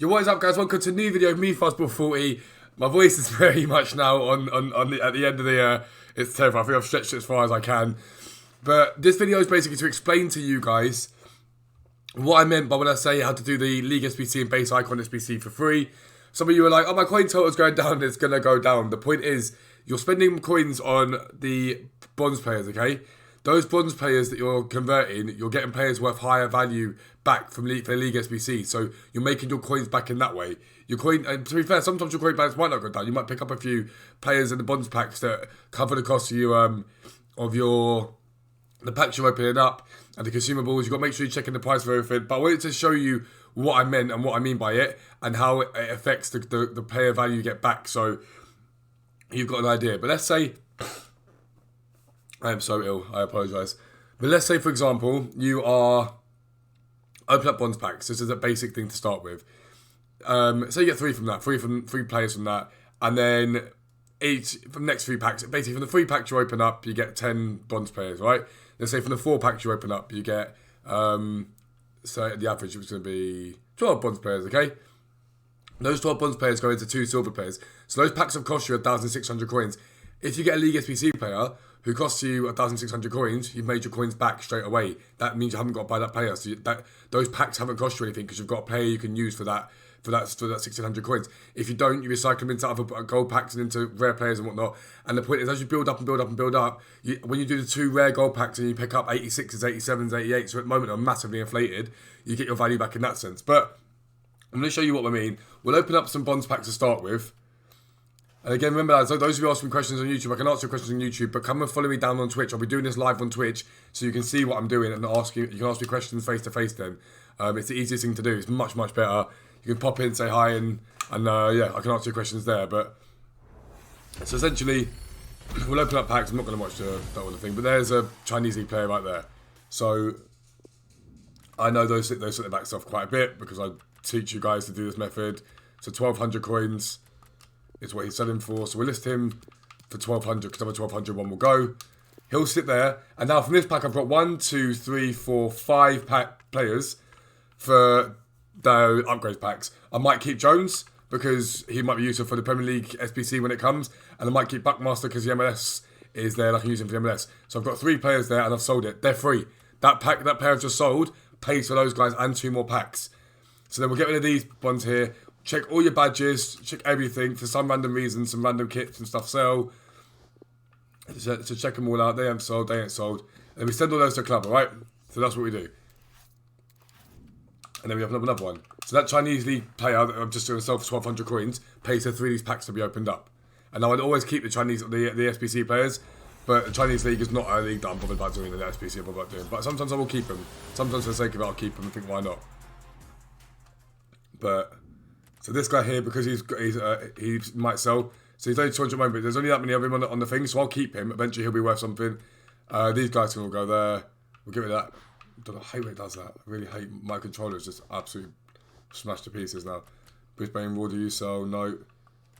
Yo, what is up, guys? Welcome to a new video of me, Fuzzball40. My voice is very much now at the end of the year. It's terrible. I think I've stretched it as far as I can. But this video is basically to explain to you guys what I meant by when I say how to do the League SBC and base icon SBC for free. Some of you are like, oh, my coin total's going down, it's going to go down. The point is, you're spending coins on the bronze players, okay? Those bronze players that you're converting, you're getting players worth higher value back from for League SBC. So you're making your coins back in that way. Your coin, and to be fair, sometimes your coin balance might not go down. You might pick up a few players in the bronze packs that cover the cost of you of the packs you're opening up and the consumables. You've got to make sure you're checking the price for everything. But I wanted to show you what I meant and what I mean by it and how it affects the player value you get back. So you've got an idea. But let's say, I am so ill, I apologise. But let's say, for example, you are open up bronze packs. This is a basic thing to start with. So you get three from that, three players from that, and then each from the next three packs. Basically, from the three packs you open up, you get 10 bronze players, right? Let's say from the 4 packs you open up, you get so the average was going to be 12 bronze players, okay? Those 12 bronze players go into 2 silver players. So those packs have cost you 1,600 coins. If you get a League SBC player who costs you 1,600 coins, you've made your coins back straight away. That means you haven't got to buy that player. So those packs haven't cost you anything because you've got a player you can use for that 1,600 coins. If you don't, you recycle them into other gold packs and into rare players and whatnot. And the point is, as you build up and build up and build up, when you do the 2 rare gold packs and you pick up 86s, 87s, 88s, so at the moment are massively inflated, you get your value back in that sense. But I'm going to show you what I mean. We'll open up some bronze packs to start with. And again, remember that, so those of you asking questions on YouTube, I can answer questions on YouTube, but come and follow me down on Twitch. I'll be doing this live on Twitch, so you can see what I'm doing and you can ask me questions face to face then. It's the easiest thing to do. It's much, much better. You can pop in, say hi, and yeah, I can answer your questions there. But so essentially, we'll open up packs. I'm not going to watch that other thing, but there's a Chinese League player right there. So I know those set the backs off quite a bit because I teach you guys to do this method. So 1,200 coins is what he's selling for. So we'll list him for 1,200 because another 1,200 one will go. He'll sit there. And now from this pack, I've got 1, 2, 3, 4, 5 pack players for the upgrade packs. I might keep Jones because he might be useful for the Premier League SBC when it comes. And I might keep Buckmaster because the MLS is there and I can use him for the MLS. So I've got 3 players there and I've sold it. They're free. That player I've just sold pays for those guys and 2 more packs. So then we'll get rid of these ones here. Check all your badges, check everything. For some random reason, some random kits and stuff sell. So check them all out. They ain't sold, they ain't sold. And we send all those to the club, alright? So that's what we do. And then we have another one. So that Chinese League player that I'm just going to sell for 1,200 coins pays for 3 of these packs to be opened up. And I would always keep the SBC players, but the Chinese League is not a league that I'm bothered about doing, and the SBC I'm bothered about doing. But sometimes I will keep them. Sometimes for the sake of it, I'll keep them and think, why not? But so this guy here, because he might sell, so he's only 200 moment, but there's only that many of him on the thing, so I'll keep him. Eventually he'll be worth something. These guys can all go there. We'll get rid of that. I hate when it does that. I really hate my controller. It's just absolutely smashed to pieces now. Brisbane Raw, do you sell? No.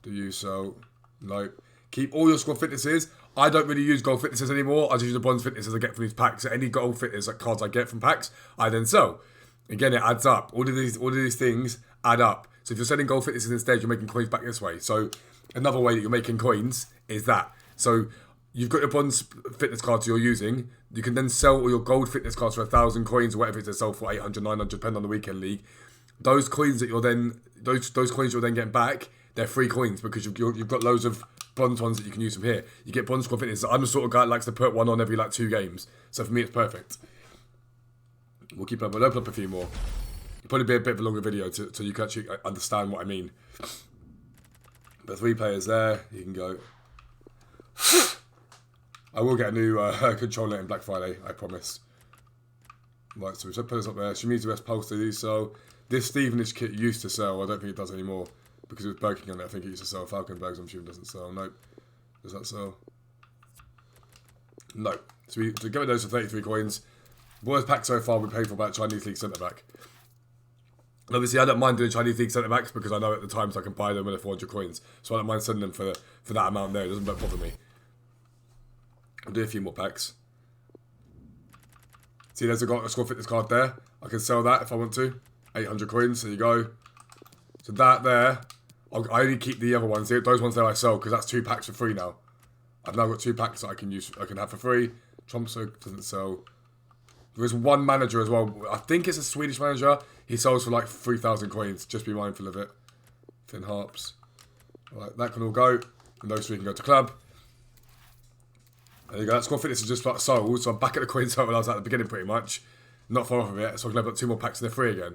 Do you sell? No. Keep all your squad fitnesses. I don't really use gold fitnesses anymore. I just use the bronze fitnesses I get from these packs. So any gold fitness cards I get from packs, I then sell. Again, it adds up. All of these things add up. So if you're selling gold fitnesses instead, you're making coins back this way. So another way that you're making coins is that. So you've got your bronze fitness cards you're using. You can then sell all your gold fitness cards for 1,000 coins or whatever it is to sell for 800, 900, depending on the weekend league. Those coins that you're then those coins you're then getting back, they're free coins because you've got loads of bronze ones that you can use from here. You get bronze squad fitness. I'm the sort of guy that likes to put one on every 2 games. So for me, it's perfect. We'll keep up. We'll open up a few more. It'll probably be a bit of a longer video so you can actually understand what I mean. But 3 players there. You can go. I will get a new controller in Black Friday, I promise. Right, so we should put this up there. Shimizu S Pulse to do so. This Stevenage kit used to sell. I don't think it does anymore because it was Birking on it. I think it used to sell. Falkenbergs, I'm assuming, doesn't sell. Nope. Does that sell? No. So to get rid of those for 33 coins. Worst pack so far we paid for about Chinese League centre back. And obviously, I don't mind doing Chinese League centre backs because I know at the times I can buy them with 400 coins. So I don't mind sending them for that amount there. It doesn't bother me. I'll do a few more packs. See, there's a squad fitness card there. I can sell that if I want to. 800 coins. There you go. So that there, I only keep the other ones. Those ones there I sell because that's 2 packs for free now. I've now got 2 packs that I can use. I can have for free. Tromso doesn't sell. There is one manager as well. I think it's a Swedish manager. He sells for like 3,000 coins. Just be mindful of it. Finn Harps. Right, that can all go. And those 3 can go to club. There you go. That squad fitness is just like sold. So I'm back at the coin total I was at the beginning pretty much. Not far off of it. So I can have 2 more packs and they're free again.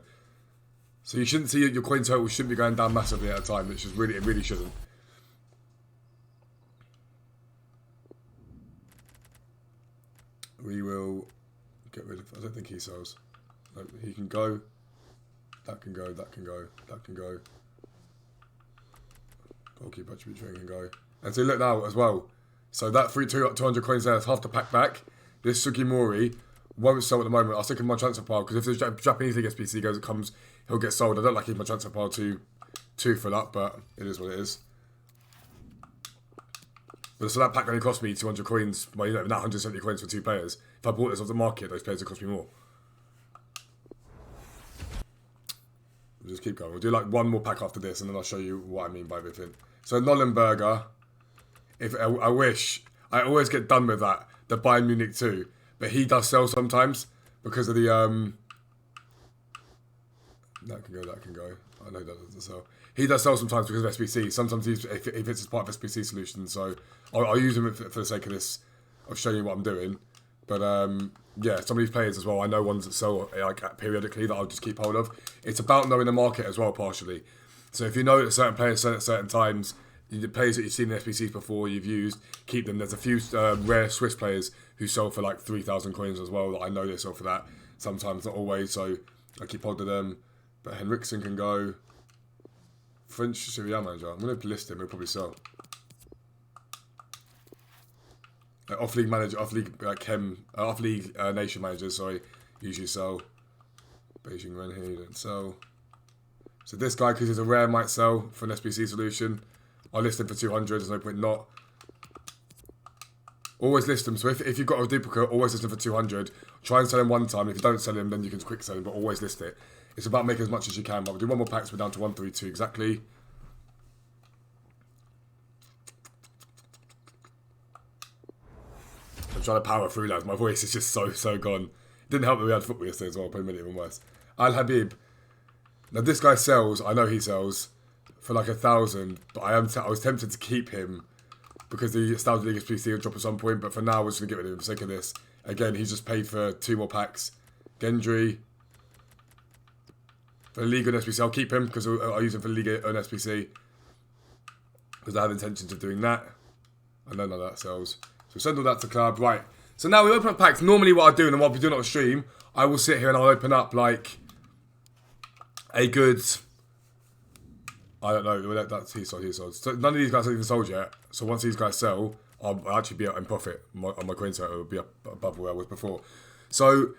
So you shouldn't see your coin total shouldn't be going down massively at a time. It really shouldn't. We will get rid of. I don't think he sells. No, he can go. That can go. That can go. That can go. Goalkeeper attribute train can go. And so look now as well. So that 200 coins there is half the pack back. This Sugimori won't sell at the moment. I'll stick in my transfer pile because if the Japanese League SPC goes, it comes, he'll get sold. I don't like keeping my transfer pile too full up, but it is what it is. But so that pack only cost me 200 coins. Well, you know, not 170 coins for 2 players. If I bought this off the market, those players would cost me more. We'll just keep going. We'll do like 1 more pack after this, and then I'll show you what I mean by everything. So Nollenberger, if I wish, I always get done with that. The Bayern Munich too, but he does sell sometimes because of the that can go, that can go. I know that doesn't sell. He does sell sometimes because of SBC. Sometimes he's if it's as part of SBC solution. So I'll use him for the sake of this, of showing you what I'm doing. But yeah, some of these players as well, I know ones that sell like periodically that I'll just keep hold of. It's about knowing the market as well, partially. So if you know that certain players sell at certain times, the players that you've seen in SBCs before, you've used, keep them. There's a few rare Swiss players who sell for like 3,000 coins as well that I know they sell for that. Sometimes, not always, so I keep hold of them. But Henriksen can go. French Serie A manager. I'm going to list him, he'll probably sell. Off-league manager, off-league nation managers, sorry, usually sell. Beijing Renhe, don't sell. So this guy, because he's a rare, might sell for an SBC solution. I'll list him for 200, there's no point not. Always list them, so if you've got a duplicate, always list him for 200. Try and sell him one time. If you don't sell him, then you can quick sell him, but always list it. It's about making as much as you can. But we'll do 1 more pack, so we're down to 132 exactly. I'm trying to power through, lads. My voice is just so gone. It didn't help that we had football yesterday as well, probably made it even worse. Al Habib. Now this guy sells, I know he sells, for like 1,000, but I was tempted to keep him because the Standard League SPC will drop at some point, but for now we're just going to get rid of him for the sake of this. Again, he's just paid for 2 more packs. Gendry. For the League and SPC, I'll keep him because I'll use him for the League and SPC because I have intentions of doing that. I know none of that sells. So send all that to club. Right. So now we open up packs. Normally what I do, and what I'll be doing on stream, I will sit here and I'll open up like a good... I don't know. That's he sold. So none of these guys have even sold yet. So once these guys sell, I'll actually be in profit. On my coin total, it will be up above where I was before. So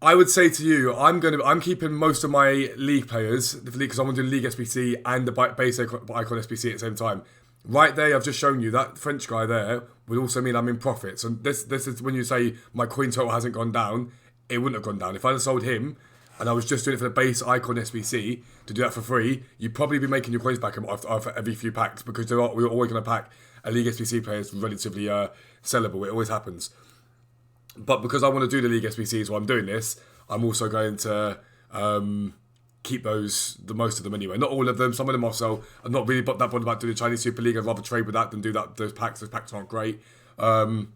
I would say to you, I'm keeping most of my league players, because I want to do League SBC and the base icon SBC at the same time. Right there, I've just shown you that French guy there would also mean I'm in profit. So this is when you say my coin total hasn't gone down, it wouldn't have gone down. If I'd have sold him, and I was just doing it for the base icon SBC to do that for free, you'd probably be making your coins back after every few packs because we're always going to pack a League SBC player is relatively sellable. It always happens. But because I want to do the League SBCs while I'm doing this, I'm also going to keep the most of them anyway. Not all of them. Some of them I'll sell. I'm not really that bothered about doing the Chinese Super League. I'd rather trade with that than do that. Those packs aren't great. But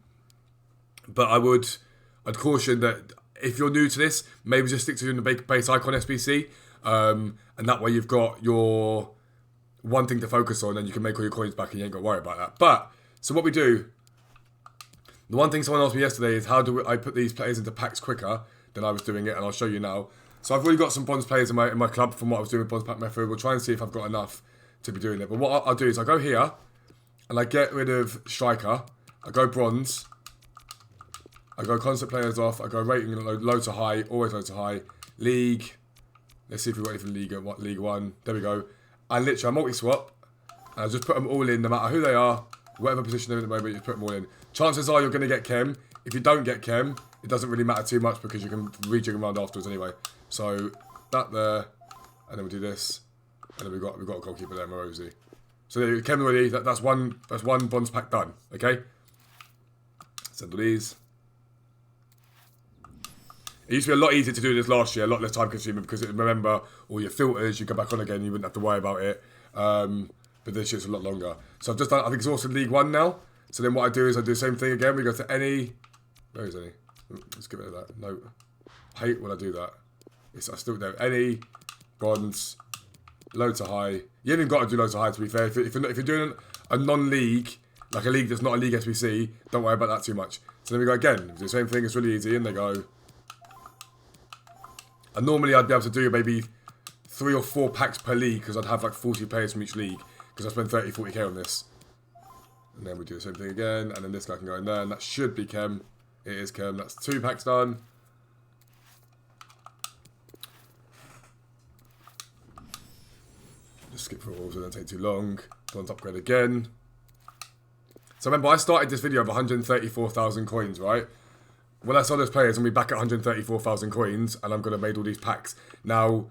I'd caution that if you're new to this, maybe just stick to doing the base icon SBC. And that way you've got your one thing to focus on and you can make all your coins back and you ain't got to worry about that. But, so what we do, the one thing someone asked me yesterday is how do I put these players into packs quicker than I was doing it, and I'll show you now. So I've already got some bronze players in my club from what I was doing with bronze pack method. We'll try and see if I've got enough to be doing it. But what I'll do is I go here and I get rid of striker. I go bronze. I go concept players off. I go rating low to high, always low to high. League. Let's see if we've got anything League 1. There we go. And literally I multi-swap. And I just put them all in, no matter who they are, whatever position they're in at the moment, you just put them all in. Chances are you're going to get Chem. If you don't get Chem, it doesn't really matter too much because you can rejig them around afterwards anyway. So that there. And then we do this. And then we've got a goalkeeper there, Morosi. So there, Kem already, that's one bronze pack done. Okay? Send all these. It used to be a lot easier to do this last year, a lot less time consuming, because remember all your filters, you go back on again, you wouldn't have to worry about it. But this year's a lot longer. So I've exhausted League 1 now. So then what I do is I do the same thing again. We go to any. Where is any? Let's get rid of that. No. I hate when I do that. I still do any, bronze, low to high. You haven't got to do low to high, to be fair. If you're doing a non-league, like a league that's not a league SBC, don't worry about that too much. So then we go again. We do the same thing. It's really easy. And they go. And normally I'd be able to do maybe 3 or 4 packs per league because I'd have like 40 players from each league because I spend 30, 40k on this. And then we do the same thing again, and then this guy can go in there, and that should be Kem. It is Kem. That's 2 packs done. Just skip through all, so it don't take too long. Bronze upgrade again. So remember, I started this video of 134,000 coins, right? When I saw those players, I'm going to be back at 134,000 coins, and I'm going to make all these packs. Now,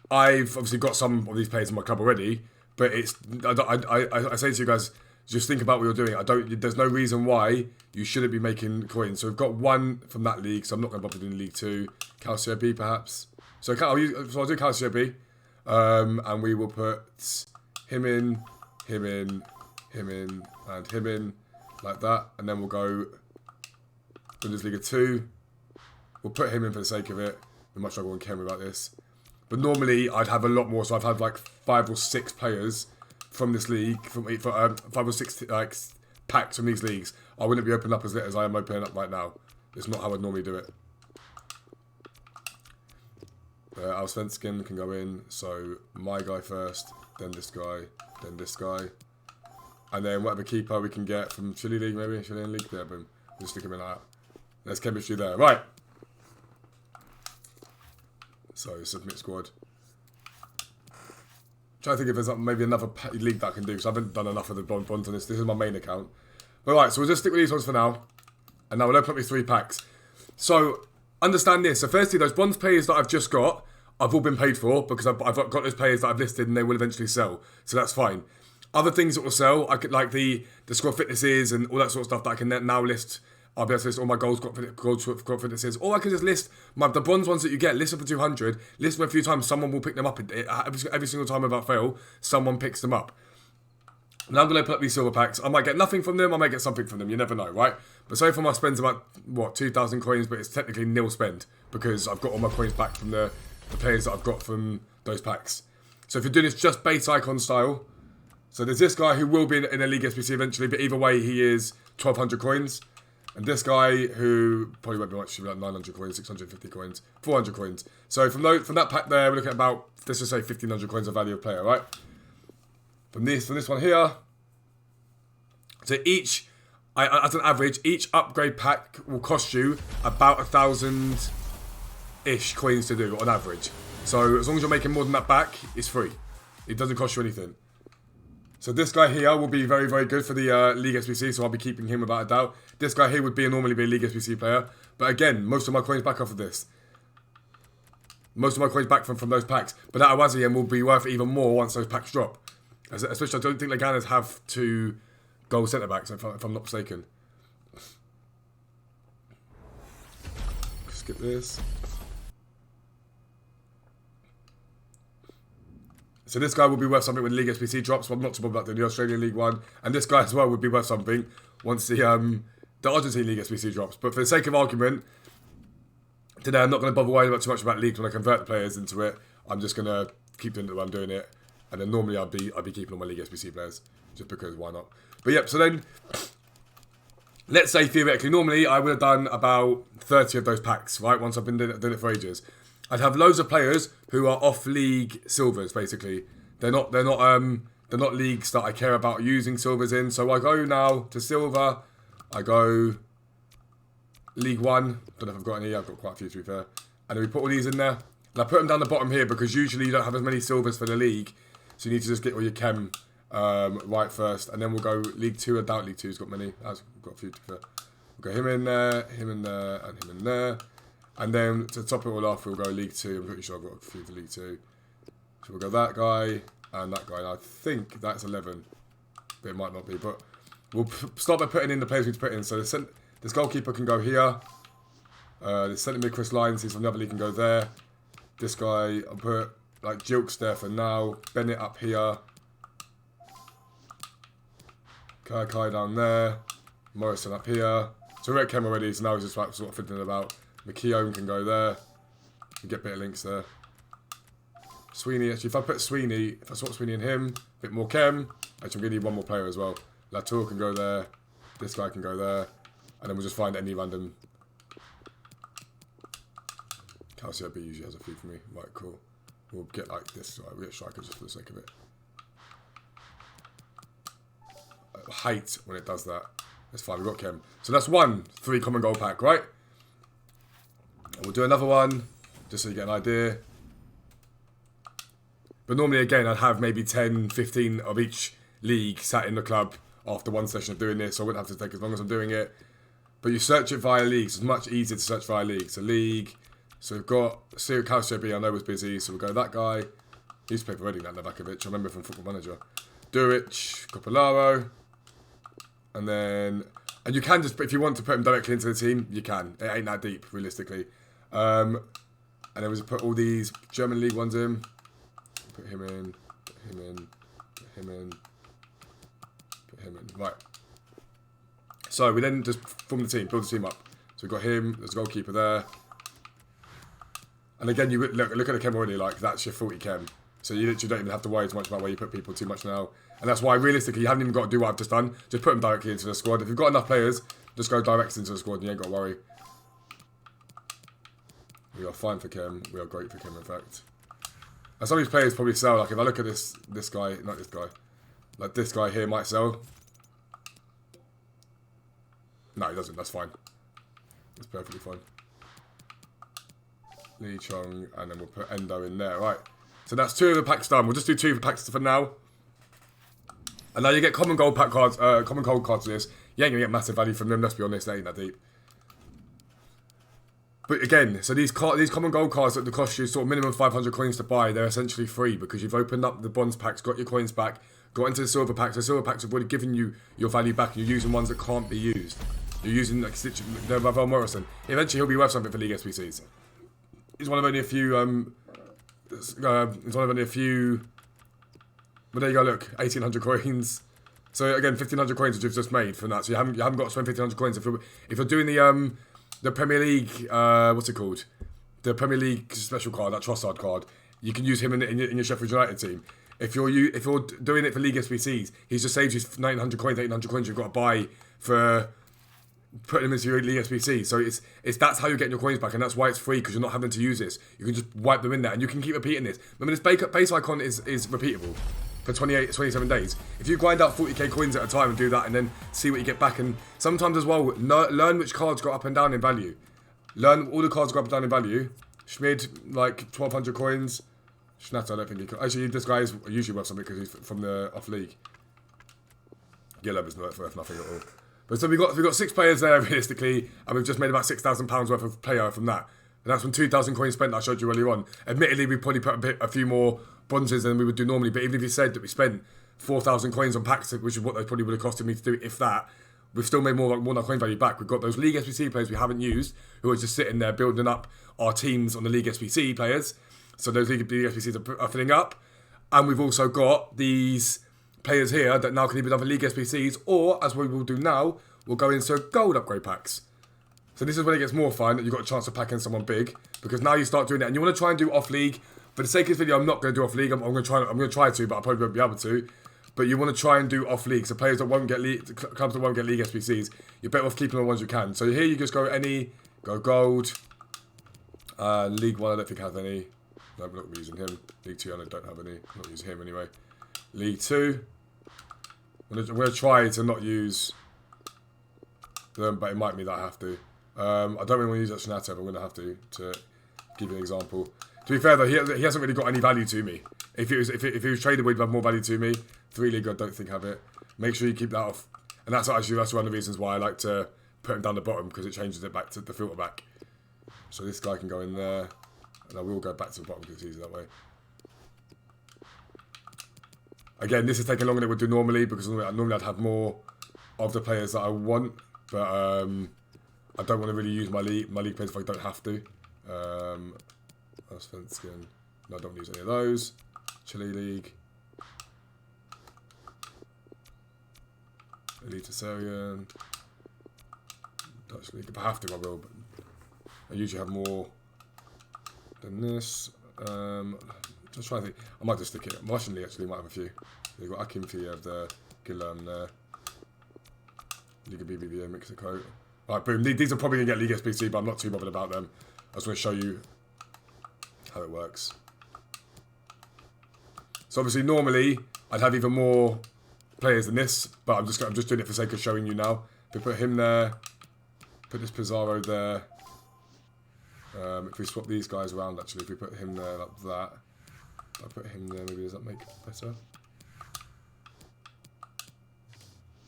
I've obviously got some of these players in my club already, but it's I say to you guys, just think about what you're doing. There's no reason why you shouldn't be making coins. So we've got 1 from that league, so I'm not going to bother doing League 2. Calcio B, perhaps. So I'll do Calcio B, and we will put him in, him in, him in, and him in, like that, and then we'll go Bundesliga 2. We'll put him in for the sake of it. We might struggle on Kem about this. But normally I'd have a lot more, so I've had like 5 or 6 players from this league, 5 or 6 like packs from these leagues. I wouldn't be opening up as lit as I am opening up right now. It's not how I'd normally do it. Our Svenskin can go in, so my guy first, then this guy, then this guy. And then whatever keeper we can get from Chile League, maybe? Chilean League? Yeah, boom. Just stick him in like that. There's chemistry there. Right. So, submit squad. Trying to think if there's maybe another league that I can do, because I haven't done enough of the bronze on this. This is my main account. But right, so we'll just stick with these ones for now. And now we'll open up these 3 packs. So, understand this. So, firstly, those bronze players that I've just got, I've all been paid for, because I've got those players that I've listed and they will eventually sell. So, that's fine. Other things that will sell, I could like the squad fitnesses and all that sort of stuff that I can now list. I'll be able to list all my gold squad fitnesses. Or I can just list the bronze ones that you get, list them for 200, list them a few times, someone will pick them up. Every single time without fail, someone picks them up. Now I'm going to open up these silver packs. I might get nothing from them, I might get something from them, you never know, right? But so far my spend's about, 2,000 coins, but it's technically nil spend, because I've got all my coins back from the players that I've got from those packs. So if you're doing this just base icon style, so there's this guy who will be in a League SBC eventually, but either way he is 1,200 coins. And this guy who probably won't be much, like 900 coins, 650 coins, 400 coins. So from that pack there, we're looking at about, let's just say 1,500 coins of value of player, right? From this one here. So as an average, each upgrade pack will cost you about 1,000-ish coins to do on average. So as long as you're making more than that back, it's free. It doesn't cost you anything. So this guy here will be very, very good for the League SBC, so I'll be keeping him without a doubt. This guy here would normally be a League SBC player. But again, most of my coins back off of this. Most of my coins back from those packs. But that Awaziem will be worth even more once those packs drop. Especially, I don't think Leganas have 2 gold centre-backs, if I'm not mistaken. Skip this. So this guy will be worth something when League SBC drops, but I'm not too bothered about the Australian League one. And this guy as well would be worth something once the Argentine League SBC drops. But for the sake of argument, today I'm not going to bother worrying about too much about leagues when I convert the players into it. I'm just going to keep doing it the way I'm doing it. And then normally I'd be keeping all my League SBC players, just because why not? But yep, so then, let's say theoretically, normally I would have done about 30 of those packs, right? Once I've been doing it for ages. I'd have loads of players who are off-league silvers, basically. They're not leagues that I care about using silvers in. So I go now to silver. I go League 1. Don't know if I've got any. I've got quite a few, to be fair. And then we put all these in there. And I put them down the bottom here because usually you don't have as many silvers for the league. So you need to just get all your chem right first. And then we'll go League 2. I doubt League 2's got many. I've got a few, to be fair. We'll go him in there, and him in there. And then to top it all off, we'll go League 2. I'm pretty sure I've got a few for League 2. So we'll go that guy and that guy. And I think that's 11. But it might not be. But we'll start by putting in the players we need to put in. So this goalkeeper can go here. The centre mid Chris Lyons, he's from the other league, can go there. This guy, I'll put like Jilks there for now. Bennett up here. Kai down there. Morrison up here. So we're at Kem already, so now he's just like sort of thinking about. McKeown can go there. You get a bit of links there. Sweeney, actually, if I swap Sweeney and him, a bit more Kem. Actually, I'm going to need one more player as well. Latour can go there. This guy can go there. And then we'll just find any random. Calcio B usually has a few for me. Right, cool. We'll get like this. Right, we'll get striker just for the sake of it. I hate when it does that. That's fine, we've got Kem. So that's 3 common goal pack, right? And we'll do another one, just so you get an idea. But normally, again, I'd have maybe 10, 15 of each league sat in the club after one session of doing this, so I wouldn't have to take as long as I'm doing it. But you search it via leagues. It's much easier to search via leagues. So league. So we've got Calcio B, I know was busy, so we'll go that guy. He used to play for Reading, that Novakovic, I remember from Football Manager. Duric, Copolaro. And then, and you can just, if you want to put him directly into the team, you can. It ain't that deep, realistically. And then we just put all these German league ones in. Put him in, put him in, put him in, put him in. Right. So we then just form the team, build the team up. So we've got him, there's a goalkeeper there. And again, you look at the Kem already, like that's your 40 Kem. So you literally don't even have to worry too much about where you put people too much now. And that's why, realistically, you haven't even got to do what I've just done. Just put them directly into the squad. If you've got enough players, just go direct into the squad and you ain't got to worry. We are fine for Kem. We are great for Kem, in fact. And some of these players probably sell. Like, if I look at this guy, not this guy. Like, this guy here might sell. No, he doesn't. That's fine. That's perfectly fine. Lee Chong, and then we'll put Endo in there. Right. So that's 2 of the packs done. We'll just do 2 packs for now. And now you get common gold pack cards, common gold cards for this. You ain't gonna get massive value from them, let's be honest, they ain't that deep. But again, so these common gold cards that cost you sort of minimum 500 coins to buy, they're essentially free because you've opened up the bronze packs, got your coins back, got into the silver packs. The silver packs have already given you your value back, and you're using ones that can't be used. You're using like Ravel Morrison. Eventually, he'll be worth something for League SBCs. He's one of only a few. He's one of only a few. But there you go. Look, 1,800 coins. So again, 1,500 coins that you've just made from that. So you haven't got to spend 1,500 coins if you're doing the Premier League. What's it called? The Premier League special card, that Trossard card. You can use him in your Sheffield United team. If you're doing it for League SBCs, he's just saved you 900 coins, 800 coins you've got to buy for putting them into your League SBC. So it's that's how you're getting your coins back, and that's why it's free, because you're not having to use this. You can just wipe them in there, and you can keep repeating this. Remember, this base icon is repeatable for 27 days. If you grind out 40k coins at a time and do that, and then see what you get back, and sometimes as well, learn which cards go up and down in value. Learn all the cards go up and down in value. Schmid, like 1,200 coins. Schnatter, I don't think he could. Actually, this guy is usually worth something because he's from the off league. Gillum is worth nothing at all. But so we've got 6 players there realistically, and we've just made about £6,000 worth of player from that. And that's from 2,000 coins spent that I showed you earlier on. Admittedly, we probably put a few more bronzes than we would do normally, but even if you said that we spent 4,000 coins on packs, which is what they probably would have costed me to do, if that, we've still made more than our coin value back. We've got those League SBC players we haven't used, who are just sitting there building up our teams on the League SBC players. So those League SBCs are filling up. And we've also got these players here that now can either be done for League SBCs, or, as we will do now, we'll go into gold upgrade packs. So this is when it gets more fun, that you've got a chance to pack in someone big, because now you start doing it, and you want to try and do off league. For the sake of this video, I'm not going to do off league. I'm going to try to, but I probably won't be able to. But you want to try and do off league. So players that won't get league, clubs that won't get League SBCs, you're better off keeping the ones you can. So here you just go go gold. League 1, I don't think I have any. No, we're not using him. League 2, I don't have any. I'm not using him anyway. League 2. I'm going to try to not use them, but it might mean that I have to. I don't really want to use that Shanato, but I'm going to have to give you an example. To be fair though, he hasn't really got any value to me. If he was traded, he'd have more value to me. 3 league, I don't think have it. Make sure you keep that off. And that's one of the reasons why I like to put him down the bottom, because it changes it back to the filter back. So this guy can go in there, and I will go back to the bottom because it's easier that way. Again, this is taking longer than it would do normally because normally I'd have more of the players that I want, but I don't want to really use my league players if I don't have to. Skin. No, I don't use any of those. Chile League. Elitarian. Dutch League. If I have to, I will, but I usually have more than this. Just trying to think. I might just stick it. Russian League actually might have a few. You've got Akinfeev there, Guillaume there. Liga BBVA, Mexico. Alright, boom. These are probably going to get League SBC, but I'm not too bothered about them. I just want to show you how it works. So obviously, normally, I'd have even more players than this, but I'm just doing it for the sake of showing you now. If we put him there, put this Pizarro there. If we swap these guys around, actually, if we put him there like that, I put him there, maybe does that make better?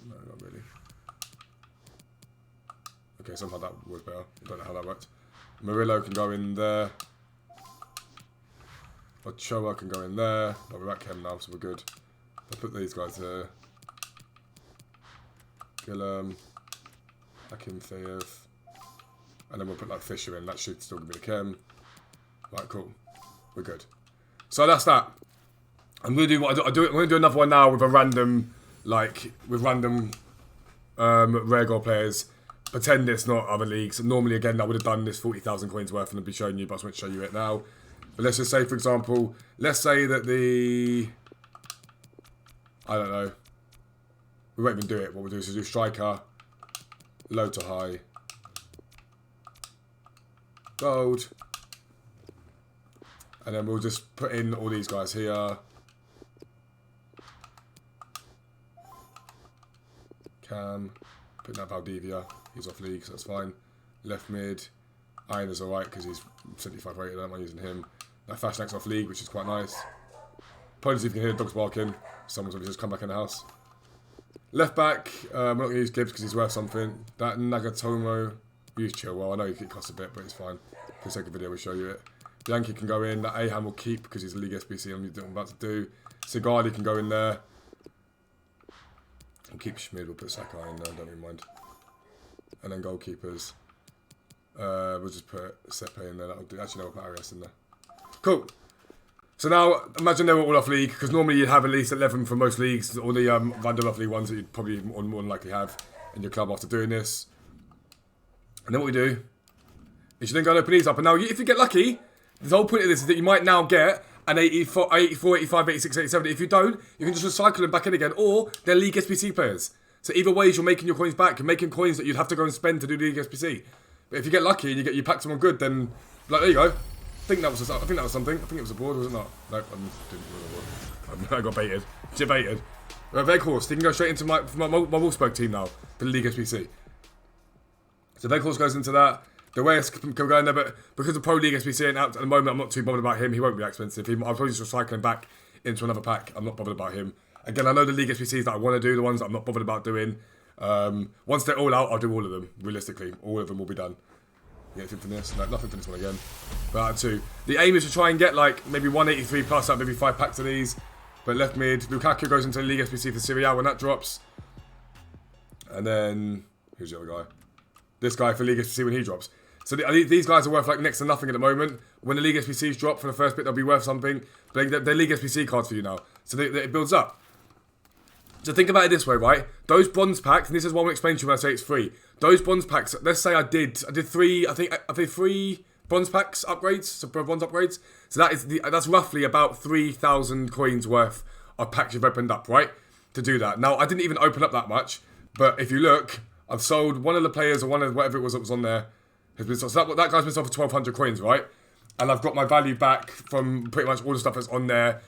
No, not really. Okay, somehow that was better. I don't know how that worked. Murillo can go in there. Ochoa can go in there. Oh, we're at Chem now, so we're good. I'll put these guys here. Guillaume. Akinfeev. And then we'll put like Fisher in. That should still be the Chem. Right, cool. We're good. So that's that. I'm gonna do what I do. I'm gonna do another one now with a random, rare gold players. Pretend it's not other leagues. Normally, again, I would have done this 40,000 coins worth and I'd be showing you, but I just want to show you it now. But let's just say, for example, let's say that I don't know. We won't even do it. What we'll do is do striker, low to high, gold, and then we'll just put in all these guys here. Cam, putting up Valdivia. He's off league, so that's fine. Left mid. Iron is alright because he's 75 rated. I don't mind using him. That Fashnak's off league, which is quite nice. Probably see if you can hear the dogs barking. Someone's going to just come back in the house. Left back. We're not going to use Gibbs because he's worth something. That Nagatomo. Use Chilwell. I know it costs a bit, but it's fine. For the sake of the video, we'll show you it. Bianchi can go in. That Aham will keep because he's a League SBC. I'm about to do. Sigardi can go in there. We'll keep Schmid. We'll put Sakai in there. Don't even mind. And then goalkeepers. We'll just put Sepe in there. That'll do. Actually, no, we'll put Arias in there. Cool. So now, imagine they were all off league, because normally you'd have at least 11 for most leagues, all the random off league ones that you'd probably more than likely have in your club after doing this. And then what we do is you then go and open these up. And now, if you get lucky, the whole point of this is that you might now get an 84, 85, 86, 87. If you don't, you can just recycle them back in again, or they're League SBC players. So either way, you're making your coins back. You're making coins that you'd have to go and spend to do League SBC. But if you get lucky and you pack someone good, then like there you go. I think that was something. I think it was a board, was it not? Nope, I got baited. Debated. Veghorst, he can go straight into my Wolfsburg team now for the League SBC. So Veghorst goes into that. The way can go in there, but because the Pro League SBC ain't out at the moment, I'm not too bothered about him. He won't be that expensive. I'll probably just recycle him back into another pack. I'm not bothered about him. Again, I know the League SBCs that I want to do, the ones that I'm not bothered about doing. Once they're all out, I'll do all of them. Realistically, all of them will be done. You get anything from this? No, nothing from this one again. But out of two. The aim is to try and get like maybe 183 plus out, maybe 5 packs of these. But left mid, Lukaku goes into the League SBC for Serie A when that drops. And then, who's the other guy? This guy for League SBC when he drops. So these guys are worth like next to nothing at the moment. When the League SBCs drop for the first bit, they'll be worth something. But they're League SBC cards for you now. So it builds up. So think about it this way, right? Those bronze packs, and this is what I'm going to explain to you when I say it's free. Those bronze packs, let's say I did 3, I think 3 bronze packs upgrades, so bronze upgrades. So that's roughly about 3,000 coins worth of packs you've opened up, right? To do that. Now, I didn't even open up that much, but if you look, I've sold one of the players or one of whatever it was that was on there. Has been sold. So that guy's been sold for 1,200 coins, right? And I've got my value back from pretty much all the stuff that's on there.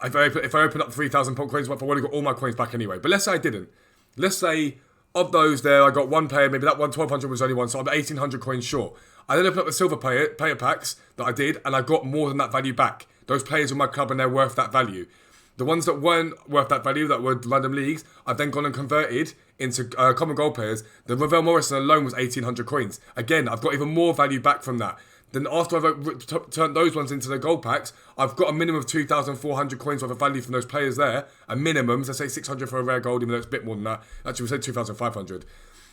If I open up 3,000 coins, I've already got all my coins back anyway. But let's say I didn't. Let's say of those there, I got one player, maybe that one 1,200 was only one, so I'm 1,800 coins short. I then opened up the silver player packs that I did, and I got more than that value back. Those players in my club, and they're worth that value. The ones that weren't worth that value, that were random leagues, I've then gone and converted into common gold players. The Ravel Morrison alone was 1,800 coins. Again, I've got even more value back from that. then after I've turned those ones into the gold packs, I've got a minimum of 2,400 coins worth of value from those players there. A minimum, so say 600 for a rare gold, even though it's a bit more than that. Actually, we said 2,500.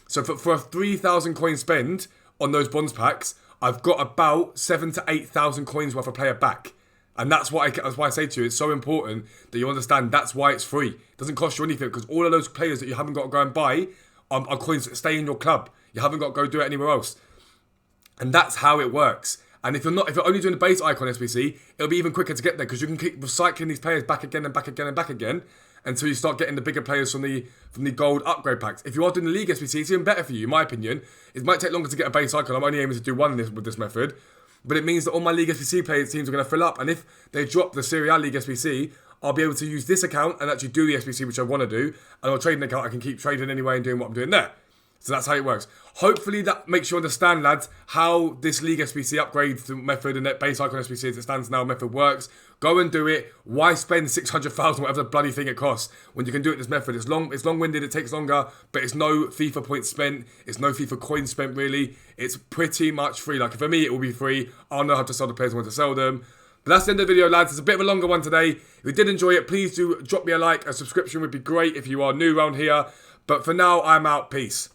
So for a 3,000 coin spend on those bronze packs, I've got about 7,000 to 8,000 coins worth of player back. And that's why I say to you, it's so important that you understand that's why it's free. It doesn't cost you anything, because all of those players that you haven't got to go and buy are coins that stay in your club. You haven't got to go do it anywhere else. And that's how it works. And if you're only doing the base icon SBC, it'll be even quicker to get there, because you can keep recycling these players back again and back again and back again until you start getting the bigger players from the gold upgrade packs. If you are doing the league SBC, it's even better for you, in my opinion. It might take longer to get a base icon. I'm only aiming to do one with this method. But it means that all my League SBC players teams are going to fill up. And if they drop the Serie A League SBC, I'll be able to use this account and actually do the SBC, which I want to do. And on a trading account, I can keep trading anyway and doing what I'm doing there. So that's how it works. Hopefully that makes you understand, lads, how this League SBC upgrade method and that base icon SBC as it stands now method works. Go and do it. Why spend 600,000, whatever the bloody thing it costs, when you can do it this method? It's long-winded, it takes longer, but it's no FIFA points spent. It's no FIFA coins spent, really. It's pretty much free. Like, for me, it will be free. I'll know how to sell the players and when to sell them. But that's the end of the video, lads. It's a bit of a longer one today. If you did enjoy it, please do drop me a like. A subscription would be great if you are new around here. But for now, I'm out. Peace.